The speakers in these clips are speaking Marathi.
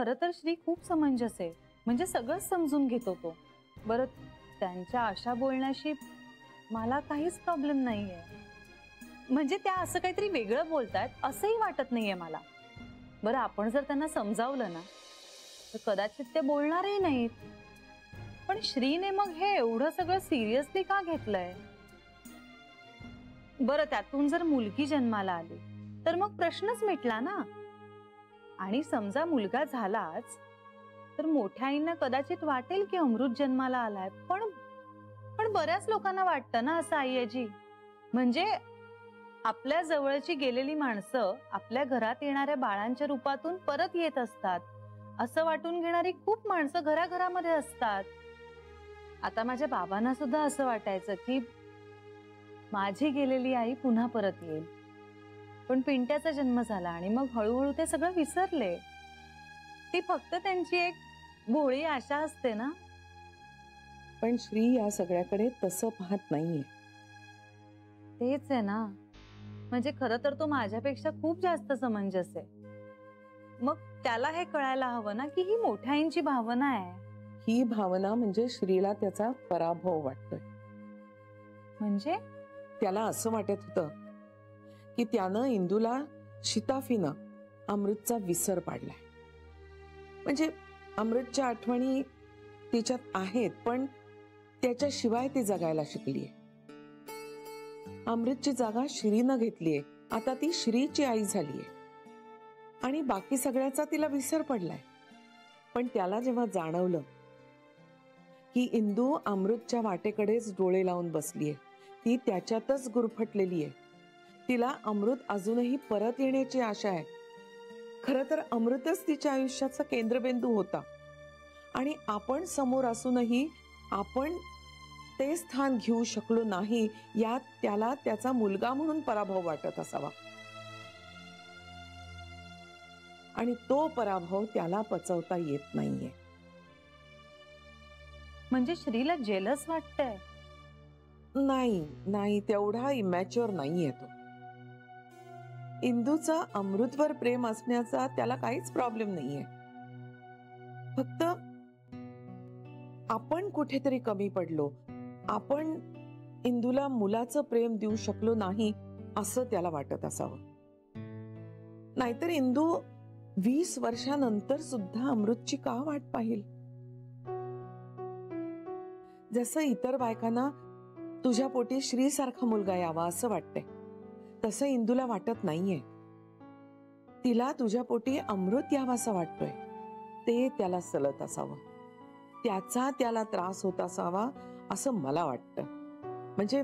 खरं तर श्री खूप समंजस आहे, म्हणजे सगळंच समजून घेतो तो. बरं, त्यांच्या अशा बोलण्याशी मला काहीच प्रॉब्लेम नाहीये. म्हणजे त्या असं काहीतरी वेगळं बोलतायत असंही वाटत नाहीये मला. बरं, आपण जर त्यांना समजावलं ना तर कदाचित ते बोलणारही नाहीत. पण श्रीने मग हे एवढं सगळं सिरियसली का घेतलंय? बरं, त्यातून जर मुलगी जन्माला आली तर मग प्रश्नच मिटला ना. आणि समजा मुलगा झालाच तर मोठ्या आईंना कदाचित वाटेल की अमृत जन्माला आलाय, पण पण बऱ्याच लोकांना वाटतं ना असं आईजी. म्हणजे आपल्या जवळची गेलेली माणसं आपल्या घरात येणाऱ्या बाळांच्या रूपातून परत येत असतात असं वाटून घेणारी खूप माणसं घराघरामध्ये असतात. आता माझ्या बाबांना सुद्धा असं वाटायचं की माझी गेलेली आई पुन्हा परत येईल, पण पिंट्याचा जन्म झाला आणि मग हळूहळू ते सगळं विसरले. ती फक्त त्यांची एक भोळी आशा असते ना. पण श्री या सगळ्याकडे तसं पाहत नाहीये. तेच आहे ना, म्हणजे खरं तर तो माझ्यापेक्षा खूप जास्त समंजस आहे. मग त्याला हे कळायला हवं ना की ही मोठ्या आईंची भावना आहे. ही भावना म्हणजे श्रीला त्याचा पराभव वाटतोय. म्हणजे त्याला असं वाटत होतं की त्यानं इंदूला शिताफीनं अमृतचा विसर पाडलाय. म्हणजे अमृतच्या आठवणी तिच्यात आहेत, पण त्याच्याशिवाय ती जगायला शिकलीये. अमृतची जागा श्रीनं घेतलीये. आता ती श्रीची आई झालीये आणि बाकी सगळ्याचा तिला विसर पडलाय. पण त्याला जेव्हा जाणवलं की इंदू अमृतच्या वाटेकडेच डोळे लावून बसलीये, ती त्याच्यातच गुरफटलेली आहे, तिला अमृत अजूनही परत येण्याची आशा आहे. खरं तर अमृतच तिच्या आयुष्याचा केंद्रबिंदू होता आणि आपण समोर असूनही आपण ते स्थान घेऊ शकलो नाही, यात त्याला त्याचा मुलगा म्हणून पराभव वाटत असावा. आणि तो पराभव त्याला पचवता येत नाहीये. म्हणजे श्रीला जेलस वाटतंय? नाही, तेवढा इमॅच्युअर नाहीये तो. इंदूचं अमृतवर प्रेम असण्याचा त्याला काहीच प्रॉब्लेम नाहीये. फक्त आपण कुठेतरी कमी पडलो, आपण इंदूला मुलाचं प्रेम देऊ शकलो नाही असं त्याला वाटत असावं. नाहीतर इंदू 20 वर्षानंतर सुद्धा अमृतची का वाट पाहिल? जसं इतर बायकांना तुझ्या पोटी श्री सारखा मुलगा यावा असं वाटतंय, तसं इंदूला वाटत नाहीये. तिला तुझ्या पोटी अमृत यावासा वाटतोय. ते त्याला सलत असावं, त्याचा त्याला त्रास होत असावा असं मला वाटतं. म्हणजे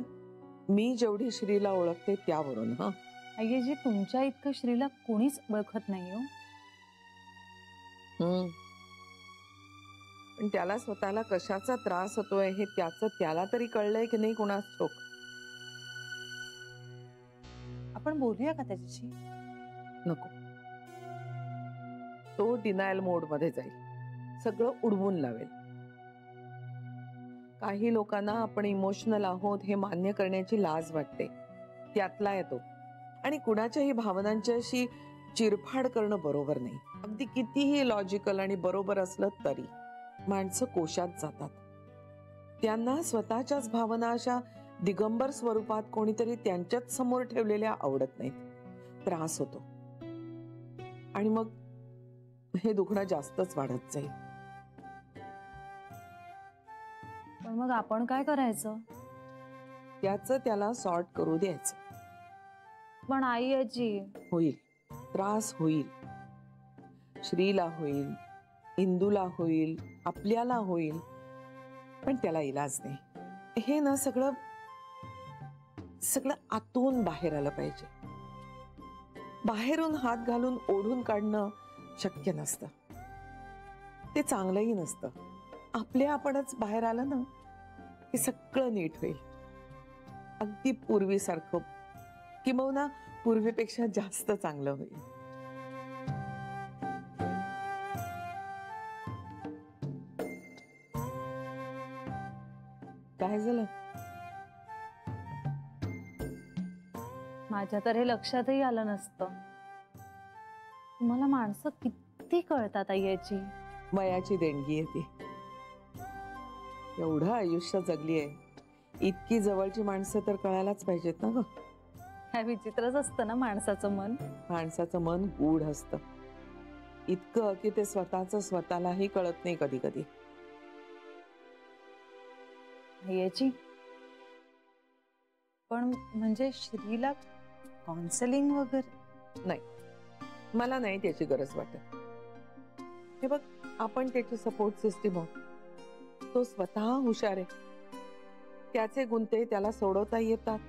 मी जेवढी श्रीला ओळखते त्यावरून. आईजी, तुमच्या इतकं श्रीला कोणीच ओळखत नाही हो. पण त्याला स्वतःला कशाचा त्रास होतोय हे त्याचं त्याला तरी कळलंय की नाही कोणास ठाऊक. आपण बोलूया का त्याच्याशी? नको, तो डिनायल मोड मध्ये जाईल, सगळं उडवून लावेल. काही लोकांना आपण इमोशनल आहोत हे मान्य करण्याची लाज वाटते, त्यातला येतो. आणि कुणाच्याही भावनांच्याशी चिरफाड करणं बरोबर नाही. अगदी कितीही लॉजिकल आणि बरोबर असलं तरी माणसं कोशात जातात. त्यांना स्वतःच्याच भावना अशा दिगंबर स्वरूपात कोणीतरी त्यांच्याच समोर ठेवलेल्या आवडत नाहीत. त्रास होतो आणि मग हे दुखणं जास्तच वाढत जाईल. पण मग आपण काय करायचं? त्याचं त्याला सॉर्ट करू द्यायचं. पण आईजी, होईल, त्रास होईल. श्रीला होईल, इंदूला होईल, आपल्याला होईल, पण त्याला इलाज नाही. हे ना सगळं आतून बाहेर आलं पाहिजे. बाहेरून हात घालून ओढून काढणं शक्य नसतं, ते चांगलंही नसतं. आपल्या आपणच बाहेर आलं ना की सगळं नीट होईल. अगदी पूर्वीसारखं, किंबहुना पूर्वीपेक्षा जास्त चांगलं होईल. काय झालं? माझ्या तर हे लक्षातही आलं नसतं. तुम्हाला माणसं कधी कळतात याची? वयाची देणगी आहे ती. एवढं आयुष्य जगलीये, इतकी जवळची माणसं तर कळायलाच पाहिजेत ना ग. काय विचित्रच असतं ना माणसाचं मन. माणसाचं मन गूढ असतं, इतकं की ते स्वतःलाही कळत नाही कधी कधी. याची पण म्हणजे श्रीला काउन्सिलिंग वगैरे? नाही, मला नाही त्याची गरज वाटत. हे बघ, आपण त्याची सपोर्ट सिस्टीम आहोत. तो स्वतः हुशार आहे, त्याचे गुंते त्याला सोडवता येतात.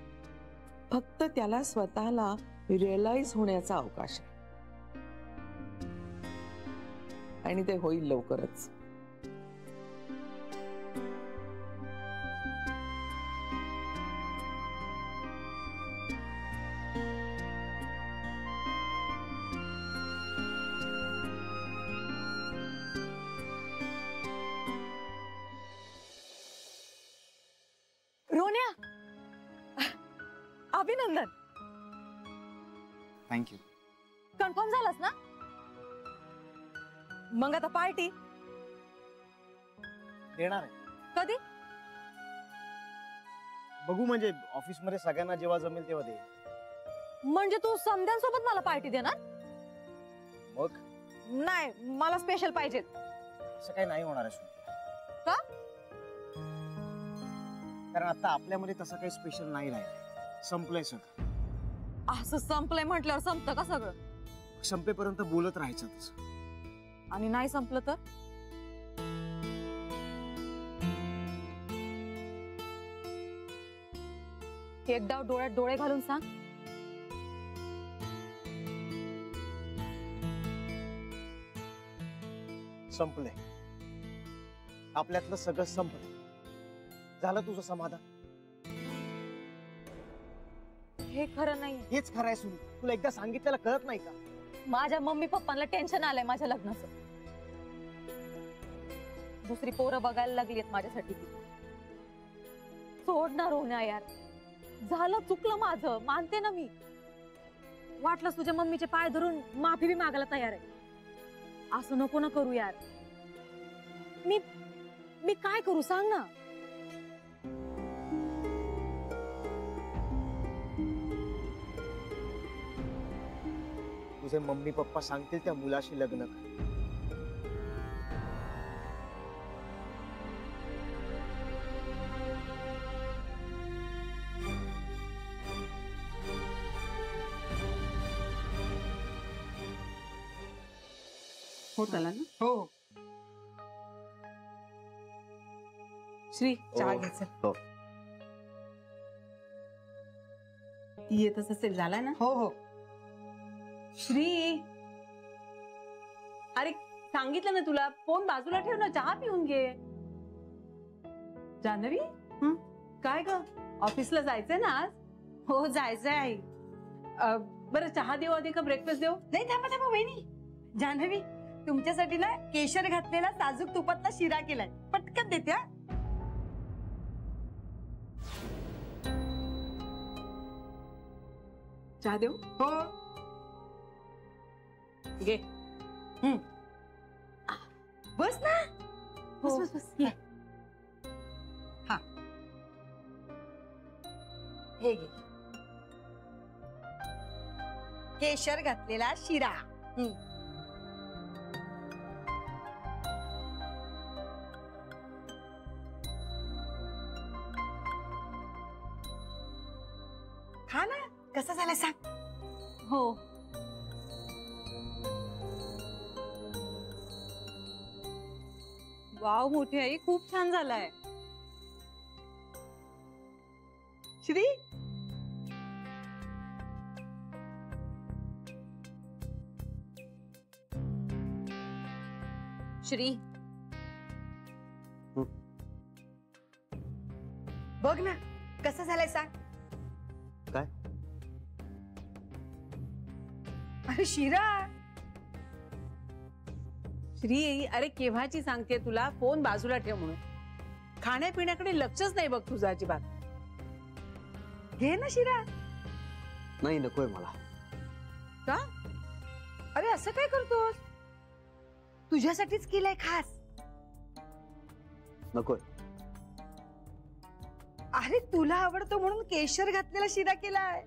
फक्त त्याला स्वतःला रिअलाइज होण्याचा अवकाश आहे, आणि ते होईल लवकरच. रोन्या, अभिनंदन. थँक्यू. कन्फर्म झालास ना? मग आता पार्टी देणार आहे. कधी? बघू, म्हणजे ऑफिस मध्ये सगळ्यांना जेव्हा जमेल तेव्हा दे. म्हणजे तू समद्यांसोबत मला पार्टी देणार? मग नाही, मला स्पेशल पाहिजे. असं काही नाही होणार आहे. का? कारण आता आपल्यामध्ये तसं काही स्पेशल नाही राहिलं, संपलंय सगळं. असं संपलंय म्हटल्यावर संपतं का सगळं? संपेपर्यंत बोलत राहायचं तसं. आणि नाही संपलं तर? एकदा डोळ्यात डोळे घालून सांग. संपलंय, आपल्यातलं सगळं संपलं. झालं तुझं समाधान? हे खरं नाही. हेच खरं आहे सुनी. तुला एकदा सांगितलेलं कळत नाही का? माझ्या मम्मी पप्पांना टेन्शन आलंय माझ्या लग्नाचं. दुसरी पोरं बघायला लागली आहेत माझ्यासाठी. सोडणार होण्या यार, झालं, चुकलं माझं, मानते ना मी. वाटलं तुझ्या मम्मीचे पाय धरून माफी बी मागायला तयार आहे. असं नको ना करू यार. मी काय करू सांग ना. तुझे मम्मी पप्पा सांगतील त्या मुलाशी लग्न कर. होत आला ना? हो. श्री, चहा हो. घ्यायचं. हो. ती येतच असेल, झालाय ना? हो हो. श्री, अरे सांगितलं ना तुला, फोन बाजूला ठेव ना, चहा पिऊन घे. जान्हवी, काय ग, ऑफिसला जायचंय ना आज? हो, जायचंय आई. बरं, चहा देऊ आधी का ब्रेकफास्ट देऊ? नाही, थांबा थांबा वहिनी. जान्हवी, तुमच्यासाठी ना केशर घातलेला साजूक तुपातला शिरा केलाय, पटकन देते. हा, चहा देऊ? हो. घे. बस ना. हो. बस बस बस. ये. हा, हे घे, केशर घातलेला शिरा. खा ना, कसा झाला सांग. हो. वाव, मोठी आई, खूप छान झालाय. श्री, श्री, बघ ना कसा झालाय सांग. काय? अरे शिरा. श्री, अरे केव्हाची सांगते तुला, फोन बाजूला ठेव म्हणून. खाण्यापिण्याकडे लक्षच नाही बघ तुझं अजिबात. घे ना शिरा. नाही, नकोय मला. का? अरे असं काय करतोस? तुझ्यासाठीच केलंय खास. नकोय. अरे तुला आवडतो म्हणून केशर घातलेला शिरा केलाय.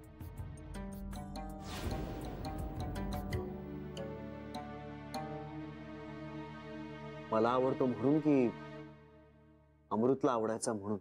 मला आवडतो म्हणून की अमृतला आवडायचा म्हणून?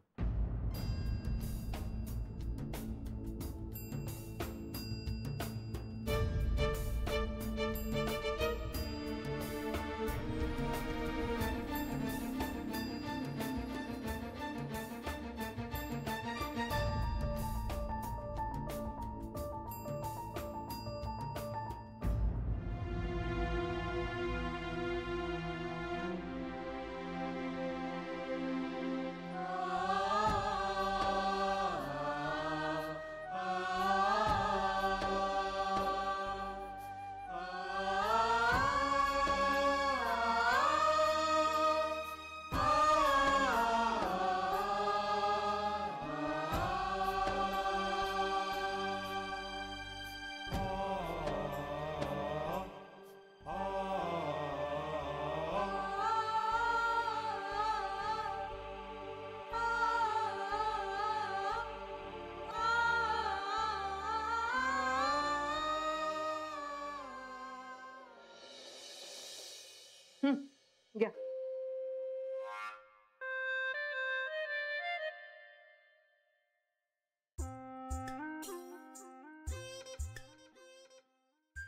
घ्या.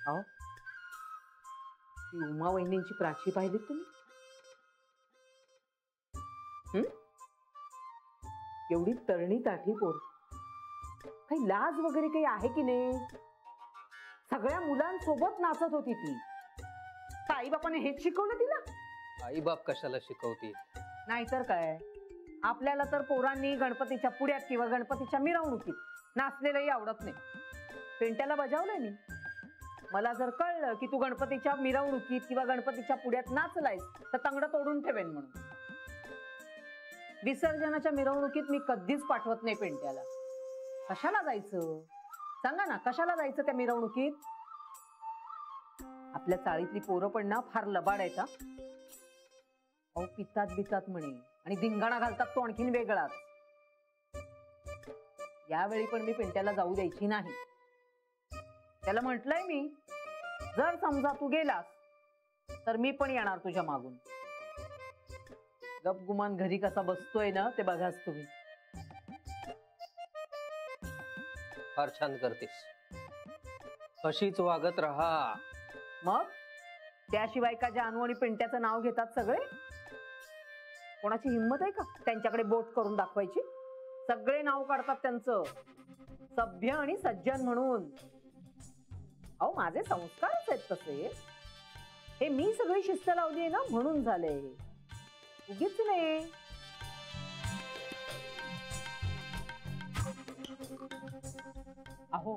अहो, ती उमा वहिनींची प्राची पाहिली तुम्ही? एवढी तरणी ताठी पोर, काही लाज वगैरे काही आहे की नाही? सगळ्या मुलांसोबत नाचत होती ती. आई बापाने हेच शिकवलं तिला? आई बाप कशाला शिकवते? नाहीतर काय, आपल्याला तर पोरांनी गणपतीच्या पुढ्यात किंवा गणपतीच्या मिरवणुकीत नाचलेलंही आवडत नाही. पेंट्याला बजावलंय मी. मला जर कळलं की तू गणपतीच्या मिरवणुकीत किंवा गणपतीच्या पुढ्यात नाचलायस तर तंगड तोडून ठेवेन म्हणून. विसर्जनाच्या मिरवणुकीत मी कधीच पाठवत नाही पेंट्याला. कशाला जायचं सांगा ना, कशाला जायचं त्या मिरवणुकीत? आपल्या चाळीतली पोरं पण ना फार लबाड आहेत. अहो, पितात बितात म्हणे आणि धिंगाणा घालतात तो आणखीन वेगळाच. यावेळी पण मी पिंट्याला जाऊ द्यायची नाही. त्याला म्हटलंय मी, जर समजा तू गेलास तर मी पण येणार तुझ्या मागून. गपगुमान घरी कसा बसतोय ना ते बघाच तुम्ही. फार छान करतेस, अशीच वागत राहा. मग त्याशिवाय का जानू आणि पिंट्याचं नाव घेतात सगळे? कोणाची हिंमत आहे का त्यांच्याकडे बोट करून दाखवायची? सगळे नाव काढतात त्यांचं, सभ्य आणि सज्जन म्हणून. अहो, माझे संस्कारच आहेत तसे. हे मी सगळी शिस्त लावली आहे ना म्हणून झाले, उगीच नाही. अहो,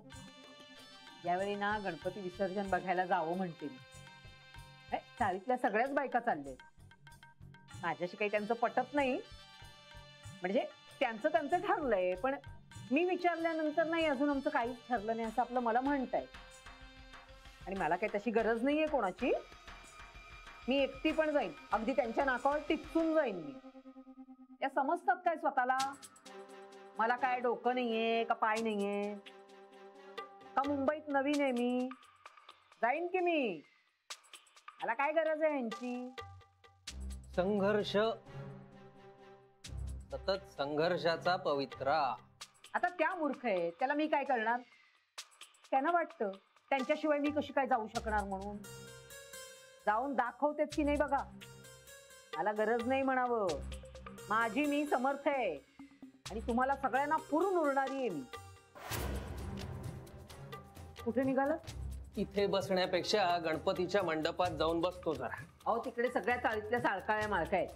यावेळी ना गणपती विसर्जन बघायला जावं म्हणते मी. चाळीतल्या सगळ्याच बायका चालले. माझ्याशी काही त्यांचं पटत नाही, म्हणजे त्यांचं त्यांचं ठरलंय, पण मी विचारल्यानंतर नाही अजून आमचं काहीच ठरलं नाही असं आपलं मला म्हणताय. आणि मला काही तशी गरज नाहीये कोणाची. मी एकटी पण जाईन, अगदी त्यांच्या नाकावर टिचून जाईन मी. त्या समजतात काय स्वतःला? मला काय डोकं नाहीये का पाय नाहीये का मुंबईत नवीन आहे मी? जाईन की मी, मला काय गरज आहे यांची? संघर्ष, सतत संघर्षाचा पवित्रा. आता त्या मूर्ख आहे, त्याला मी काय करणार? त्यांना वाटतं त्यांच्याशिवाय मी कशी काय जाऊ शकणार म्हणून. जाऊन दाखवतेच की नाही बघा. मला गरज नाही म्हणावं, माझी मी समर्थ आहे आणि तुम्हाला सगळ्यांना पुरून उरणारी आहे मी. कुठे निघालं? इथे बसण्यापेक्षा गणपतीच्या मंडपात जाऊन बसतो जरा. अहो, तिकडे सगळ्या चाळीतल्या साळकाळ्या माळका आहेत.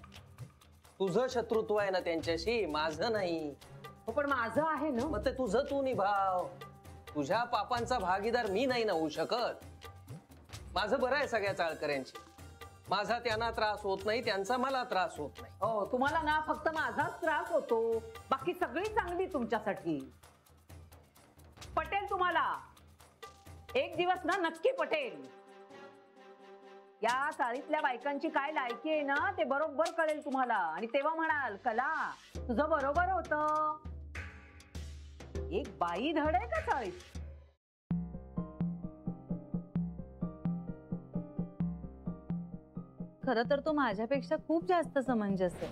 तुझं शत्रुत्व आहे ना त्यांच्याशी, माझं नाही. हो, पण माझं आहे ना. मग ते तुझं तू निभाव. तुझ्या पापांचा भागीदार मी नाही ना होऊ शकत. माझं बरं आहे सगळ्या चाळकऱ्यांची. माझा त्यांना त्रास होत नाही, त्यांचा मला त्रास होत नाही. हो, तुम्हाला ना फक्त माझाच त्रास होतो, बाकी सगळी चांगली तुमच्यासाठी. पटेल तुम्हाला, एक दिवस ना नक्की पटेल. या चाळीतल्या बायकांची काय लायकी आहे ना ते बरोबर कळेल तुम्हाला. आणि तेव्हा म्हणाल कला तुझं बरोबर होतं. एक बाई धड आहे का चाळीत? खरं तर तो माझ्यापेक्षा खूप जास्त समंजस आहे.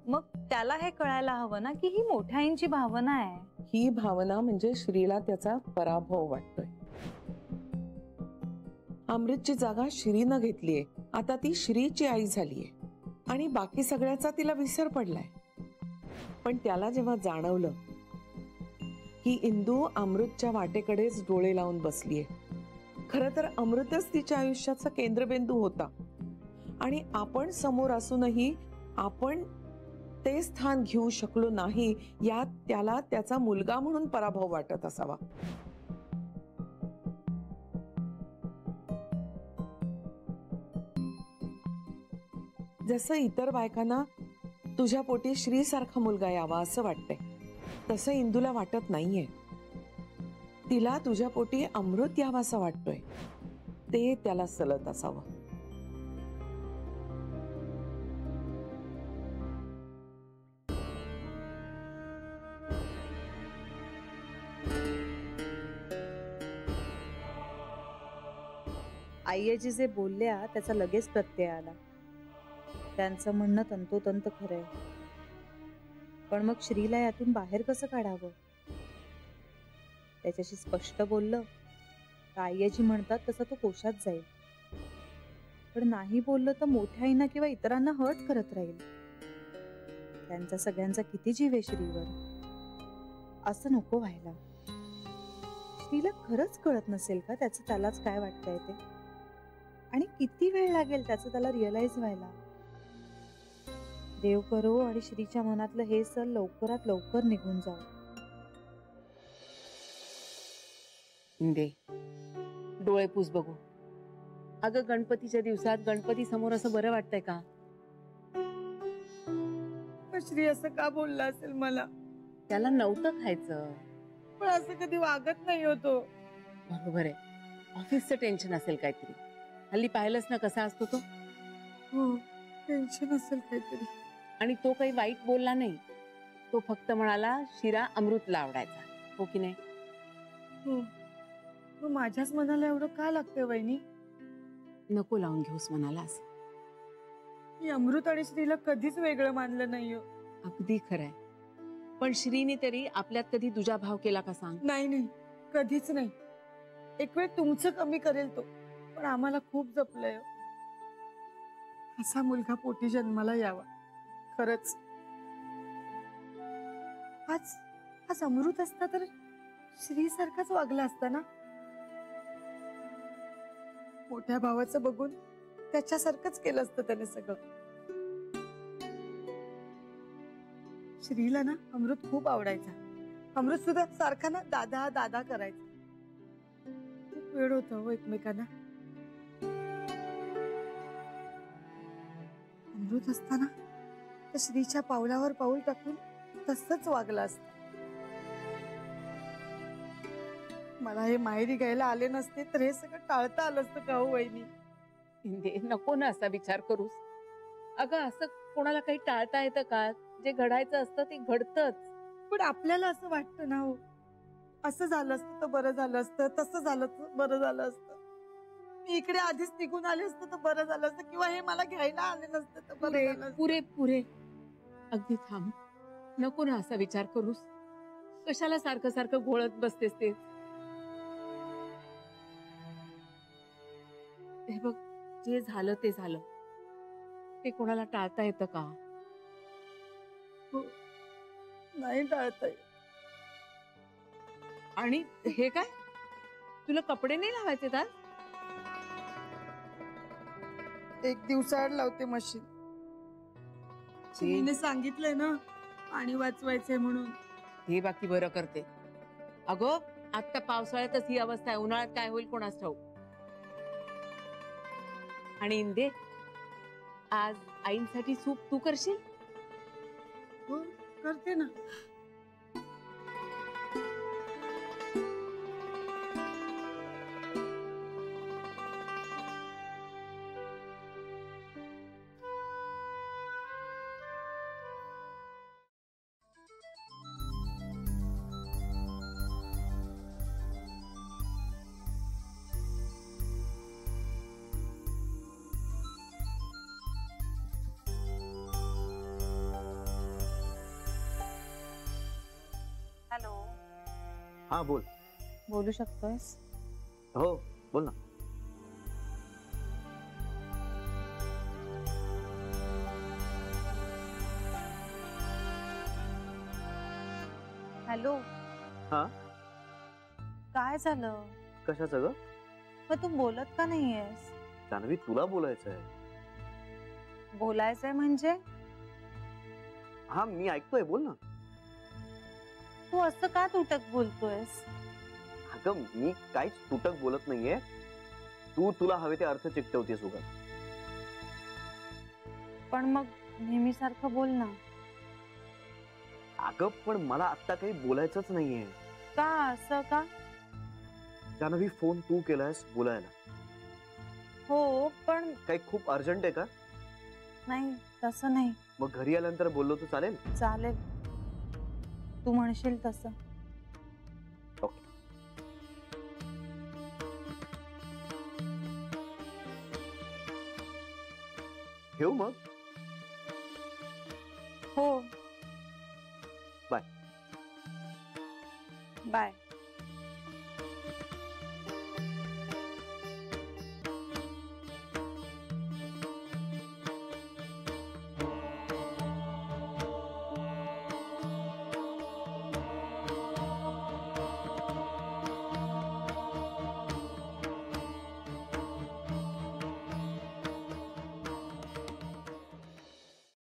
मग त्याला हे कळायला हवं ना की ही मोठ्या आईंची भावना आहे. ही भावना म्हणजे श्रीला त्याचा पराभव वाटतोय. अमृतची जागा श्रीनं घेतलीये. आता ती श्रीची आई झालीये आणि बाकी सगळ्याचा तिला विसर पडलाय. पण त्याला जेव्हा जाणवलं की इंदू अमृतच्या वाटेकडेच डोळे लावून बसलीये, खरं तर अमृतच तिच्या आयुष्याचा केंद्रबिंदू होता आणि आपण समोर असूनही आपण ते स्थान घेऊ शकलो नाही, यात त्याला त्याचा मुलगा म्हणून पराभव वाटत असावा. जसं इतर बायकांना तुझ्या पोटी श्री सारखा मुलगा यावा असं वाटतंय, तसं इंदूला वाटत नाहीये. तिला तुझ्या पोटी अमृत यावा असं वाटतोय. ते त्याला सलत असावं. आईजी जे बोलल्या त्याचा लगेच प्रत्यय आला. त्यांचं म्हणणं तंतोतंत खरंय. पण मग श्रीला यातून बाहेर कसं काढावं? त्याच्याशी स्पष्ट बोललं तर आईजी म्हणतात तसं तो कोशात जाईल. पण नाही बोललं तर मोठ्या आईना किंवा इतरांना हर्ट करत राहील. त्यांचा सगळ्यांचा किती जीव आहे श्रीवर. असं नको व्हायला. श्रीला खरंच कळत नसेल का त्याचं त्यालाच काय वाटतंय ते? आणि किती वेळ लागेल त्याचं त्याला रिअलाइज व्हायला? देव करो आणि श्रीच्या मनातलं हे सल लवकरात लवकर निघून जाऊ. इंदे, डोळे पुस बघू. अगं गणपतीच्या दिवसात गणपती समोर असं बरं वाटतंय का? श्री असं का बोलला असेल मला? त्याला नव्हतं खायचं. पण असं कधी वागत नाही होतो. बरोबर आहे. ऑफिसचं टेन्शन असेल काहीतरी. हल्ली पाहिलंच ना कसा असतो तो. हो, टेन्शन असेल काहीतरी. आणि तो काही वाईट बोलला नाही. तो फक्त म्हणाला शिरा अमृतला आवडायचा. हो की नाही? हो. मग माझ्याच मनाला एवढं का लागतंय वहिनी? नको लावून घेऊस मनाला असं. मी अमृत आणि श्रीला कधीच वेगळं मानलं नाही हो. अगदी खरंय. पण श्रीने तरी आपल्यात कधी दुजा भाव केला का सांग? नाही नाही, कधीच नाही. एक वेळ तुमचं कमी करेल तो, पण आम्हाला खूप जपलंय हो. असा मुलगा पोटी जन्माला यावा. खरंच आज अमृत असता तर श्री सारखाच वागला असता ना. मोठ्या भावाचं बघून त्याच्यासारखंच केलं असतं त्याने सगळं. श्रीला ना अमृत खूप आवडायचा. अमृत सुद्धा सारखा ना दादा दादा करायचा. खूप वेळ होता हो एकमेकांना. अमृत असताना तर श्रीच्या पावलावर पाऊल टाकून तसंच वागला असत. मला हे माहेरी घ्यायला आले नसते तर हे सगळं टाळता आलं असतं का हो वहिनी? इंदे, नको ना असा विचार करूस. अगं असं कोणाला काही टाळता येतं का? जे घडायचं असतं ते घडतंच. पण आपल्याला असं वाटतं ना हो, असं झालं असतं तर बरं झालं असतं, तसं झालं तर बरं झालं असतं, मी इकडे आधीच निघून आले असतं तर बरं झालं असतं, किंवा हे मला घ्यायला आले नसतं तर बरं झालं असतं. पुरे पुरे अगदी थांब. नको ना असा विचार करूस. कशाला सारखं सारखं घोळत बसतेस ते? हे बघ, जे झालं ते झालं. ते कोणाला टाळता येतं का? हो, नाही टाळता येत. आणि हे काय, तुला कपडे नाही लावायचे आज? एक दिवसाआड लावते मशीन. तिने सांगितलंय ना पाणी वाचवायचंय म्हणून. हे बाकी बरं करते. अगं आता पावसाळ्यातच ही अवस्था आहे. उन्हाळ्यात काय होईल कोणास ठाऊक. आणि इंदे, आज आईंसाठी सूप तू करशील? हो, करते ना. हा बोल. बोलू शकतोयस? हो बोल ना. हॅलो. हा? काय झालं? कशाचं ग? मग तू बोलत का नाहीयेस? जान्हवी तुला बोलायचंय. बोलायचंय म्हणजे? हा मी ऐकतोय, बोल ना. तू असं का तुटक बोलतोयस? अगं मी काहीच तुटक बोलत नाहीये. तू तुला हवे ते अर्थ चिकटवतेस उगाच. पण मग नेहमीसारखं बोल ना. अगं पण मला आता काही बोलायचंच नाहीये. का असं का? जान्हवी फोन तू केलायस बोलायला. हो पण काही खूप अर्जंट आहे का? नाही, तसं नाही. मग घरी आल्यानंतर बोललो तर चालेल? चालेल, तू म्हणशील तसं. ओके. ठेवू मग? हो. बाय. बाय.